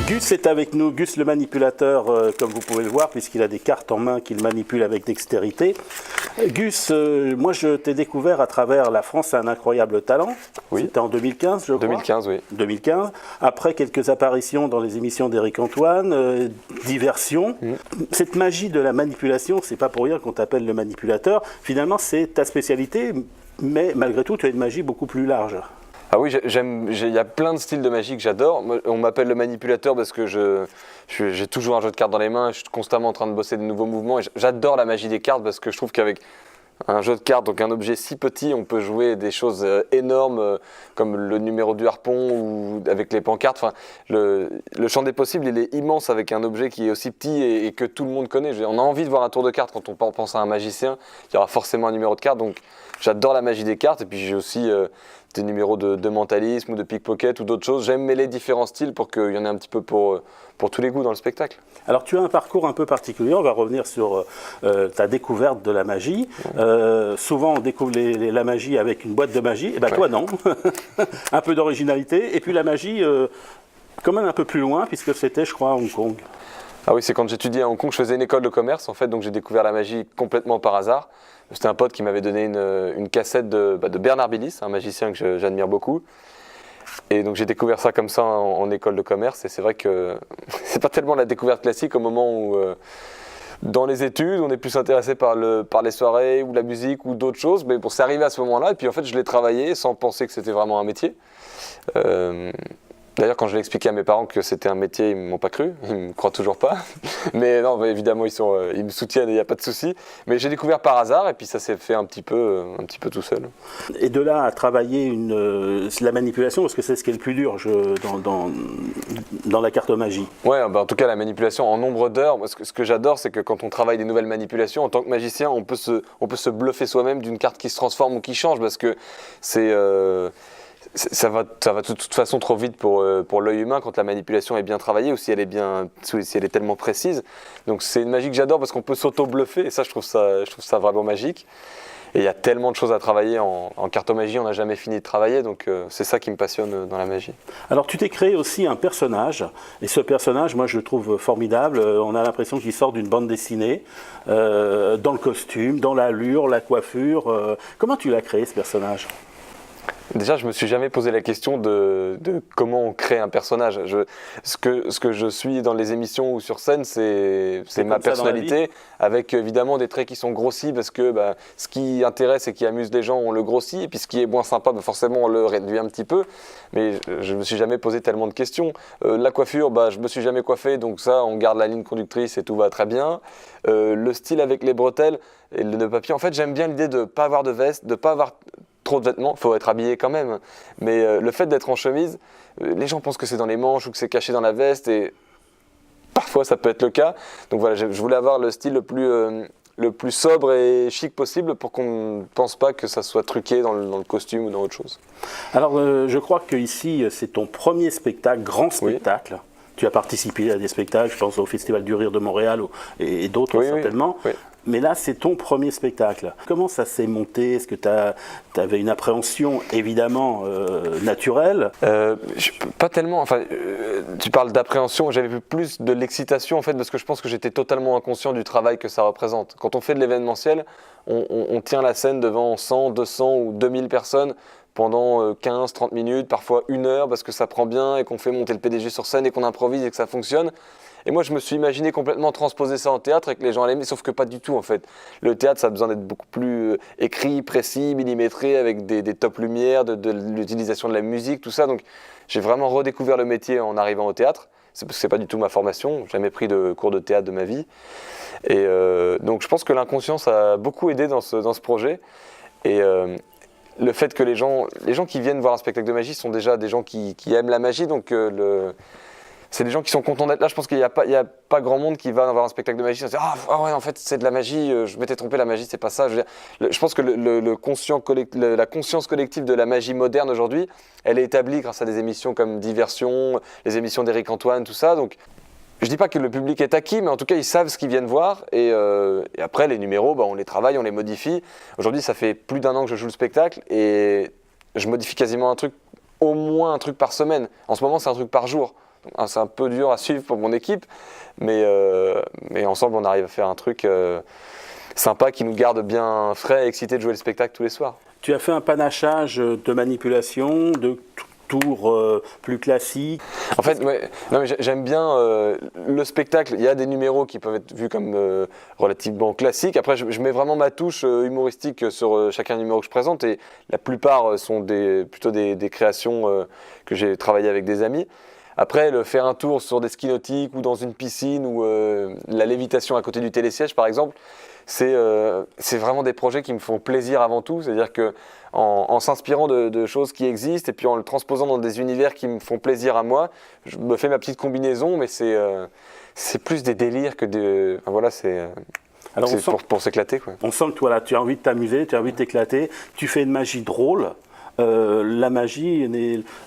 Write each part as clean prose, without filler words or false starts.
Gus est avec nous, Gus le manipulateur, comme vous pouvez le voir, puisqu'il a des cartes en main qu'il manipule avec dextérité. Gus, moi je t'ai découvert à travers La France a un incroyable talent. Oui. C'était en 2015, je crois. 2015, oui. 2015. Après quelques apparitions dans les émissions d'Éric Antoine, diversion. Cette magie de la manipulation, c'est pas pour rien qu'on t'appelle le manipulateur. Finalement, c'est ta spécialité, mais malgré tout, tu as une magie beaucoup plus large. Ah oui, il y a plein de styles de magie que j'adore. On m'appelle le manipulateur parce que j'ai toujours un jeu de cartes dans les mains, je suis constamment en train de bosser de nouveaux mouvements. Et j'adore la magie des cartes parce que je trouve qu'avec un jeu de cartes, donc un objet si petit, on peut jouer des choses énormes comme le numéro du harpon ou avec les pancartes. Enfin, le champ des possibles, il est immense avec un objet qui est aussi petit et que tout le monde connaît. On a envie de voir un tour de cartes quand on pense à un magicien. Il y aura forcément un numéro de carte, donc j'adore la magie des cartes. Et puis j'ai aussi des numéros de mentalisme ou de pickpocket ou d'autres choses. J'aime mêler différents styles pour qu'il y en ait un petit peu pour tous les goûts dans le spectacle. Alors tu as un parcours un peu particulier, on va revenir sur ta découverte de la magie. Souvent on découvre la magie avec une boîte de magie, et ben toi non. Un peu d'originalité, et puis la magie quand même un peu plus loin, puisque c'était je crois à Hong Kong. Ah oui, c'est quand j'étudiais à Hong Kong, je faisais une école de commerce en fait, donc j'ai découvert la magie complètement par hasard. C'était un pote qui m'avait donné une cassette de Bernard Billis, un magicien que j'admire beaucoup. Et donc j'ai découvert ça comme ça en école de commerce, et c'est vrai que c'est pas tellement la découverte classique au moment où dans les études on est plus intéressé par les soirées ou la musique ou d'autres choses, mais bon, c'est arrivé à ce moment-là, et puis en fait je l'ai travaillé sans penser que c'était vraiment un métier. D'ailleurs, quand je l'ai expliqué à mes parents que c'était un métier, ils ne m'ont pas cru, ils ne me croient toujours pas. Mais non, évidemment, ils me soutiennent et il n'y a pas de souci. Mais j'ai découvert par hasard et puis ça s'est fait un petit peu tout seul. Et de là à travailler la manipulation, parce que c'est ce qui est le plus dur dans la carte magie. Ouais, en tout cas, la manipulation en nombre d'heures. Ce que j'adore, c'est que quand on travaille des nouvelles manipulations, en tant que magicien, on peut se bluffer soi-même d'une carte qui se transforme ou qui change, parce que ça va de toute façon trop vite pour l'œil humain quand la manipulation est bien travaillée ou si elle est tellement précise. Donc c'est une magie que j'adore parce qu'on peut s'auto-bluffer et ça je trouve ça vraiment magique. Et il y a tellement de choses à travailler en cartomagie, on n'a jamais fini de travailler, donc c'est ça qui me passionne dans la magie. Alors tu t'es créé aussi un personnage, et ce personnage, moi je le trouve formidable, on a l'impression qu'il sort d'une bande dessinée, dans le costume, dans l'allure, la coiffure. Comment tu l'as créé ce personnage ? Déjà, je me suis jamais posé la question de comment on crée un personnage. Ce que je suis dans les émissions ou sur scène, c'est ma personnalité, avec évidemment des traits qui sont grossis parce que ce qui intéresse et qui amuse les gens, on le grossit, et puis ce qui est moins sympa, forcément on le réduit un petit peu. Mais je me suis jamais posé tellement de questions. La coiffure, je me suis jamais coiffé, donc ça, on garde la ligne conductrice et tout va très bien. Le style avec les bretelles et le nœud papillon, en fait, j'aime bien l'idée de ne pas avoir de veste, de ne pas avoir trop de vêtements, il faut être habillé quand même, mais le fait d'être en chemise, les gens pensent que c'est dans les manches ou que c'est caché dans la veste, et parfois ça peut être le cas. Donc voilà, je voulais avoir le style le plus sobre et chic possible pour qu'on ne pense pas que ça soit truqué dans le costume ou dans autre chose. Alors je crois que ici c'est ton premier spectacle, grand spectacle. Oui. Tu as participé à des spectacles, je pense au Festival du Rire de Montréal et d'autres certainement. Oui. Mais là, c'est ton premier spectacle. Comment ça s'est monté ? Est-ce que tu avais une appréhension évidemment naturelle ? Pas tellement. Enfin, tu parles d'appréhension. J'avais vu plus de l'excitation en fait, parce que je pense que j'étais totalement inconscient du travail que ça représente. Quand on fait de l'événementiel, on tient la scène devant 100, 200 ou 2000 personnes pendant 15, 30 minutes, parfois 1 heure, parce que ça prend bien et qu'on fait monter le PDG sur scène et qu'on improvise et que ça fonctionne. Et moi, je me suis imaginé complètement transposer ça en théâtre et que les gens l'aimaient, sauf que pas du tout en fait. Le théâtre, ça a besoin d'être beaucoup plus écrit, précis, millimétré, avec des top lumières, de l'utilisation de la musique, tout ça. Donc, j'ai vraiment redécouvert le métier en arrivant au théâtre. C'est pas du tout ma formation, j'ai jamais pris de cours de théâtre de ma vie. Et donc, je pense que l'inconscience a beaucoup aidé dans ce projet. Et le fait que les gens qui viennent voir un spectacle de magie sont déjà des gens qui aiment la magie, donc c'est des gens qui sont contents d'être là. Je pense qu'il n'y a pas grand monde qui va voir un spectacle de magie et se dire « Ah ouais, en fait, c'est de la magie, je m'étais trompé, la magie, c'est pas ça. » Je pense que la conscience collective de la magie moderne aujourd'hui, elle est établie grâce à des émissions comme Diversion, les émissions d'Éric Antoine, tout ça. Donc, je ne dis pas que le public est acquis, mais en tout cas, ils savent ce qu'ils viennent voir. Et après, les numéros, on les travaille, on les modifie. Aujourd'hui, ça fait plus d'1 an que je joue le spectacle et je modifie quasiment au moins un truc par semaine. En ce moment, c'est un truc par jour. C'est un peu dur à suivre pour mon équipe, mais ensemble, on arrive à faire un truc sympa qui nous garde bien frais et excités de jouer le spectacle tous les soirs. Tu as fait un panachage de manipulation, de tours plus classiques. En fait, non, mais j'aime bien le spectacle. Il y a des numéros qui peuvent être vus comme relativement classiques. Après, je mets vraiment ma touche humoristique sur chacun numéro que je présente, et la plupart sont plutôt des créations que j'ai travaillées avec des amis. Après, faire un tour sur des skis nautiques ou dans une piscine ou la lévitation à côté du télésiège, par exemple, c'est vraiment des projets qui me font plaisir avant tout. C'est-à-dire qu'en s'inspirant de choses qui existent et puis en le transposant dans des univers qui me font plaisir à moi, je me fais ma petite combinaison, mais c'est plus des délires que des... Enfin, voilà, c'est pour s'éclater, quoi. On sent que toi, là, tu as envie de t'amuser, tu as envie de t'éclater, tu fais une magie drôle. La magie,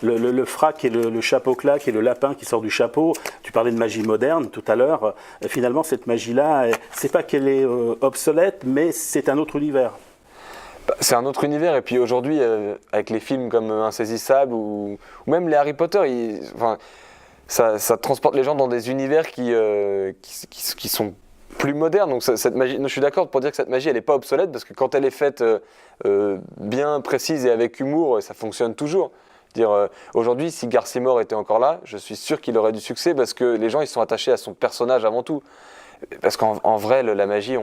le frac et le chapeau claque et le lapin qui sort du chapeau. Tu parlais de magie moderne tout à l'heure. Finalement, cette magie-là, c'est pas qu'elle est obsolète, mais c'est un autre univers. C'est un autre univers, et puis aujourd'hui, avec les films comme Insaisissable ou même les Harry Potter, ça transporte les gens dans des univers qui sont plus moderne. Donc cette magie, je suis d'accord pour dire que cette magie, elle n'est pas obsolète, parce que quand elle est faite bien précise et avec humour, ça fonctionne toujours. Aujourd'hui, si Garcimore était encore là, je suis sûr qu'il aurait du succès, parce que les gens, ils sont attachés à son personnage avant tout. Parce qu'en vrai, la magie,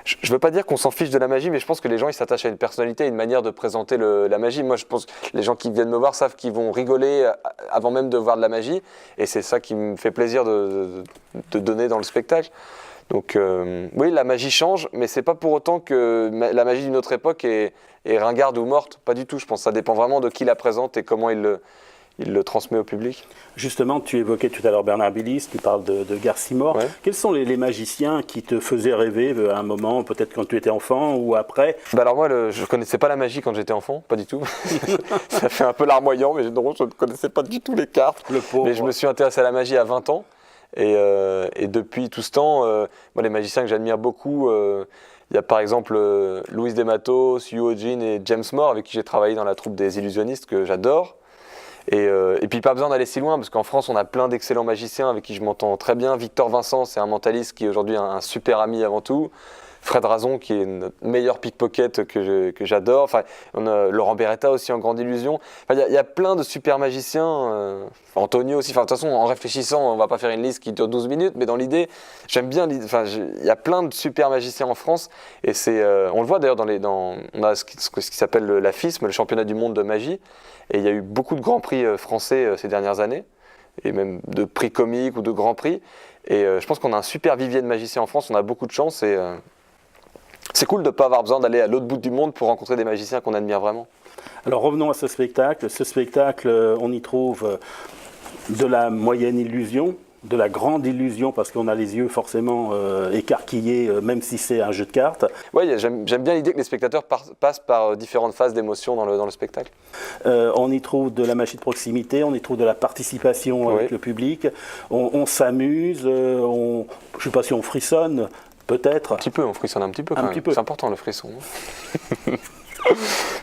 je ne veux pas dire qu'on s'en fiche de la magie, mais je pense que les gens, ils s'attachent à une personnalité, à une manière de présenter la magie. Moi, je pense que les gens qui viennent me voir savent qu'ils vont rigoler avant même de voir de la magie, et c'est ça qui me fait plaisir de donner dans le spectacle. Donc oui, la magie change, mais c'est pas pour autant que la magie d'une autre époque est ringarde ou morte. Pas du tout, je pense que ça dépend vraiment de qui la présente et comment il le transmet au public. Justement, tu évoquais tout à l'heure Bernard Billis, tu parles de Garcimore. Ouais. Quels sont les magiciens qui te faisaient rêver à un moment, peut-être quand tu étais enfant ou après? Alors moi, je ne connaissais pas la magie quand j'étais enfant, pas du tout. Ça fait un peu larmoyant, mais non, je ne connaissais pas du tout les cartes. Le pauvre. Mais je me suis intéressé à la magie à 20 ans. Et depuis tout ce temps, moi, les magiciens que j'admire beaucoup, il y a par exemple Luis de Matos, Hugh Ogin et James Moore, avec qui j'ai travaillé dans la troupe des illusionnistes, que j'adore. Et puis pas besoin d'aller si loin, parce qu'en France on a plein d'excellents magiciens avec qui je m'entends très bien. Victor Vincent, c'est un mentaliste qui est aujourd'hui un super ami avant tout. Fred Razon, qui est notre meilleur pickpocket que j'adore. Enfin, on a Laurent Beretta aussi en grande illusion. Enfin, y a plein de super magiciens. Antonio aussi. Enfin, de toute façon, en réfléchissant, on va pas faire une liste qui dure 12 minutes, mais dans l'idée, j'aime bien. Enfin, il y a plein de super magiciens en France, et on le voit d'ailleurs on a ce qui s'appelle la FISM, le championnat du monde de magie, et il y a eu beaucoup de grands prix français ces dernières années, et même de prix comiques ou de grands prix. Et je pense qu'on a un super vivier de magiciens en France. On a beaucoup de chance, et c'est cool de ne pas avoir besoin d'aller à l'autre bout du monde pour rencontrer des magiciens qu'on admire vraiment. Alors revenons à ce spectacle. Ce spectacle, on y trouve de la moyenne illusion, de la grande illusion, parce qu'on a les yeux forcément écarquillés, même si c'est un jeu de cartes. Oui, j'aime bien l'idée que les spectateurs passent par différentes phases d'émotion dans le spectacle. On y trouve de la magie de proximité, on y trouve de la participation avec le public, on s'amuse, je ne sais pas si on frissonne. Peut-être. Un petit peu, on frissonne un petit peu quand même. C'est important le frisson.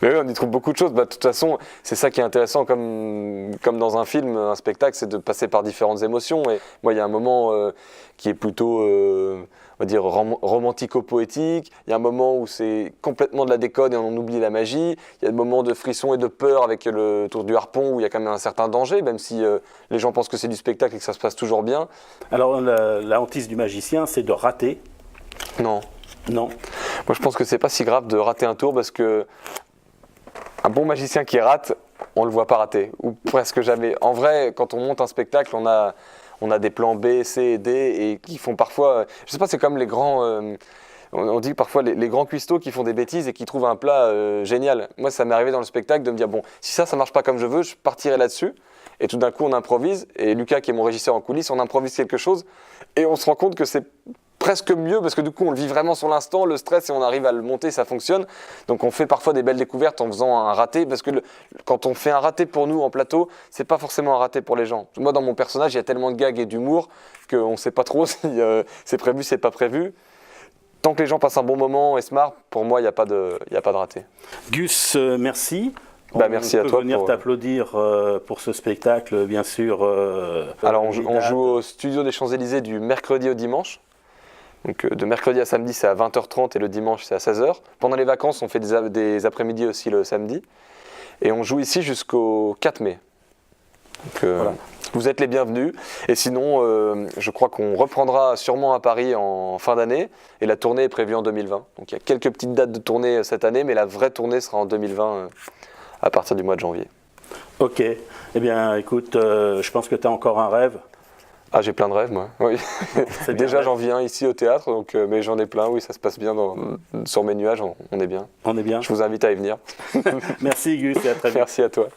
Mais oui, on y trouve beaucoup de choses. De toute façon, c'est ça qui est intéressant, comme dans un film, un spectacle, c'est de passer par différentes émotions. Et moi, il y a un moment qui est plutôt, on va dire, romantico-poétique. Il y a un moment où c'est complètement de la déconne et on oublie la magie. Il y a des moments de frisson et de peur avec le tour du harpon, où il y a quand même un certain danger, même si les gens pensent que c'est du spectacle et que ça se passe toujours bien. Alors, la hantise du magicien, c'est de rater. Non. Non. Moi, je pense que c'est pas si grave de rater un tour, parce que un bon magicien qui rate, on le voit pas rater, ou presque jamais. En vrai, quand on monte un spectacle, on a des plans B, C et D, et qui font parfois, je sais pas, c'est comme les grands, on dit parfois les grands cuistots qui font des bêtises et qui trouvent un plat génial. Moi, ça m'est arrivé dans le spectacle de me dire, bon, si ça marche pas comme je veux, je partirai là-dessus. Et tout d'un coup, on improvise, et Lucas, qui est mon régisseur en coulisses, on improvise quelque chose, et on se rend compte que c'est presque mieux, parce que du coup on le vit vraiment sur l'instant, le stress, et on arrive à le monter, ça fonctionne. Donc on fait parfois des belles découvertes en faisant un raté, parce que quand on fait un raté pour nous en plateau, c'est pas forcément un raté pour les gens. Moi, dans mon personnage, il y a tellement de gags et d'humour qu'on sait pas trop si c'est prévu, c'est pas prévu. Tant que les gens passent un bon moment et se marrent, pour moi, il n'y a pas de raté. Gus, merci. Merci à toi. On peut venir t'applaudir pour ce spectacle, bien sûr. Alors, on joue au Studio des Champs-Élysées du mercredi au dimanche. Donc, de mercredi à samedi, c'est à 20h30 et le dimanche, c'est à 16h. Pendant les vacances, on fait des après-midi aussi le samedi. Et on joue ici jusqu'au 4 mai. Donc, voilà. Vous êtes les bienvenus. Et sinon, je crois qu'on reprendra sûrement à Paris en fin d'année. Et la tournée est prévue en 2020. Donc il y a quelques petites dates de tournée cette année, mais la vraie tournée sera en 2020 à partir du mois de janvier. Ok. Eh bien, écoute, je pense que tu as encore un rêve. Ah, j'ai plein de rêves, moi. Oui. Déjà, j'en viens ici au théâtre, donc, mais j'en ai plein. Oui, ça se passe bien sur mes nuages. On est bien. On est bien. Je vous invite à y venir. Merci, Gus, et à très vite. Merci à toi.